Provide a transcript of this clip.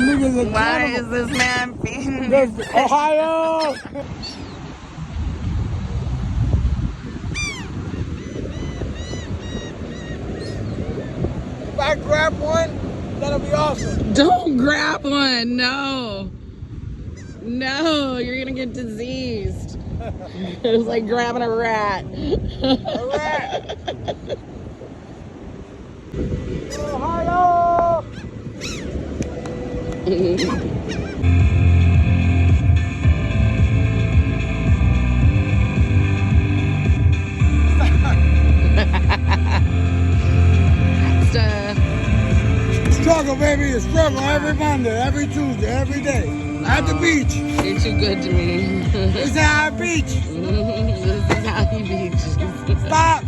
Why is this man being Ohio? If I grab one, that'll be awesome. Don't grab one, no. No, you're gonna get diseased. It's like grabbing a rat. A rat. Ohio! Struggle, baby. It's struggle every Monday, every Tuesday, every day. At the beach. You're too good to me. This is how I beach. This is how he beaches. Stop.